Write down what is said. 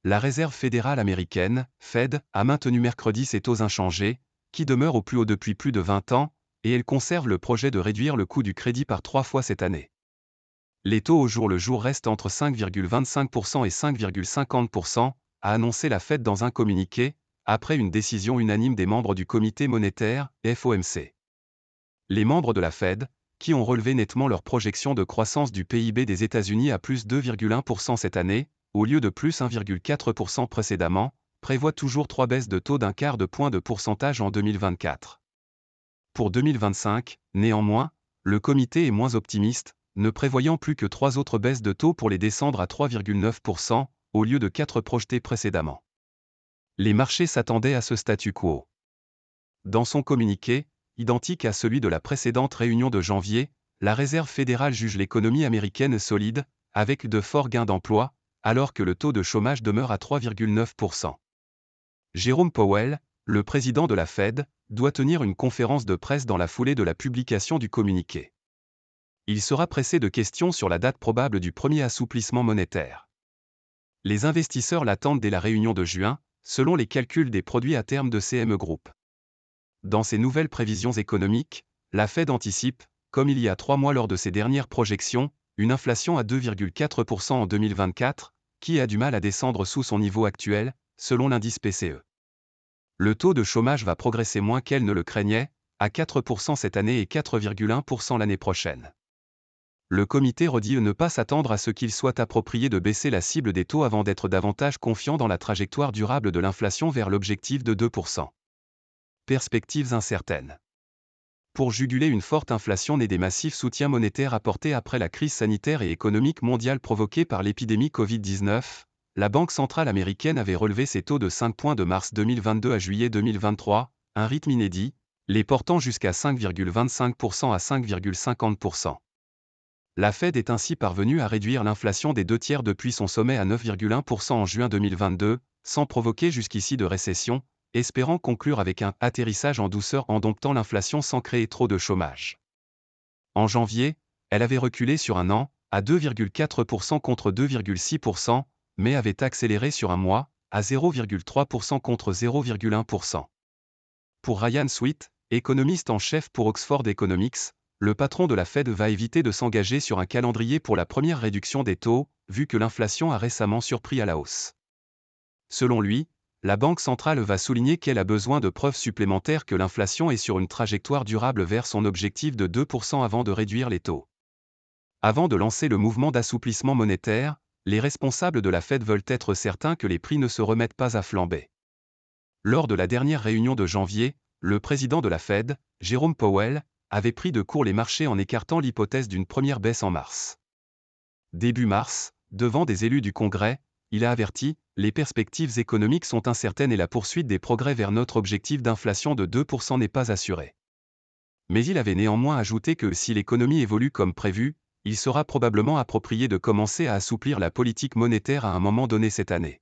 la Réserve fédérale américaine, Fed, a maintenu mercredi ses taux inchangés, qui demeurent au plus haut depuis plus de 20 ans, et elle conserve le projet de réduire le coût du crédit par 3 fois cette année. Les taux au jour le jour restent entre 5,25% et 5,50%, a annoncé la Fed dans un communiqué, après une décision unanime des membres du comité monétaire, FOMC. Les membres de la Fed, qui ont relevé nettement leur projection de croissance du PIB des États-Unis à plus 2,1% cette année, au lieu de plus 1,4% précédemment, prévoient toujours 3 baisses de taux d'1/4 de point de pourcentage en 2024. Pour 2025, néanmoins, le comité est moins optimiste, ne prévoyant plus que 3 autres baisses de taux pour les descendre à 3,9%, au lieu de 4 projetées précédemment. Les marchés s'attendaient à ce statu quo. Dans son communiqué, identique à celui de la précédente réunion de janvier, la Réserve fédérale juge l'économie américaine solide, avec de forts gains d'emploi, alors que le taux de chômage demeure à 3,9%. Jérôme Powell, le président de la Fed, doit tenir une conférence de presse dans la foulée de la publication du communiqué. Il sera pressé de questions sur la date probable du premier assouplissement monétaire. Les investisseurs l'attendent dès la réunion de juin, selon les calculs des produits à terme de CME Group. Dans ses nouvelles prévisions économiques, la Fed anticipe, comme il y a 3 mois lors de ses dernières projections, une inflation à 2,4% en 2024, qui a du mal à descendre sous son niveau actuel, selon l'indice PCE. Le taux de chômage va progresser moins qu'elle ne le craignait, à 4% cette année et 4,1% l'année prochaine. Le comité redit ne pas s'attendre à ce qu'il soit approprié de baisser la cible des taux avant d'être davantage confiant dans la trajectoire durable de l'inflation vers l'objectif de 2%. Perspectives incertaines. Pour juguler une forte inflation née des massifs soutiens monétaires apportés après la crise sanitaire et économique mondiale provoquée par l'épidémie Covid-19, la Banque centrale américaine avait relevé ses taux de 5 points de mars 2022 à juillet 2023, un rythme inédit, les portant jusqu'à 5,25% à 5,50%. La Fed est ainsi parvenue à réduire l'inflation des 2/3 depuis son sommet à 9,1% en juin 2022, sans provoquer jusqu'ici de récession, espérant conclure avec un atterrissage en douceur en domptant l'inflation sans créer trop de chômage. En janvier, elle avait reculé sur un an, à 2,4% contre 2,6%, mais avait accéléré sur un mois, à 0,3% contre 0,1%. Pour Ryan Sweet, économiste en chef pour Oxford Economics, le patron de la Fed va éviter de s'engager sur un calendrier pour la première réduction des taux, vu que l'inflation a récemment surpris à la hausse. Selon lui, la Banque centrale va souligner qu'elle a besoin de preuves supplémentaires que l'inflation est sur une trajectoire durable vers son objectif de 2% avant de réduire les taux. Avant de lancer le mouvement d'assouplissement monétaire, les responsables de la Fed veulent être certains que les prix ne se remettent pas à flamber. Lors de la dernière réunion de janvier, le président de la Fed, Jérôme Powell, avait pris de court les marchés en écartant l'hypothèse d'une première baisse en mars. Début mars, devant des élus du Congrès, il a averti, les perspectives économiques sont incertaines et la poursuite des progrès vers notre objectif d'inflation de 2% n'est pas assurée. Mais il avait néanmoins ajouté que si l'économie évolue comme prévu, il sera probablement approprié de commencer à assouplir la politique monétaire à un moment donné cette année.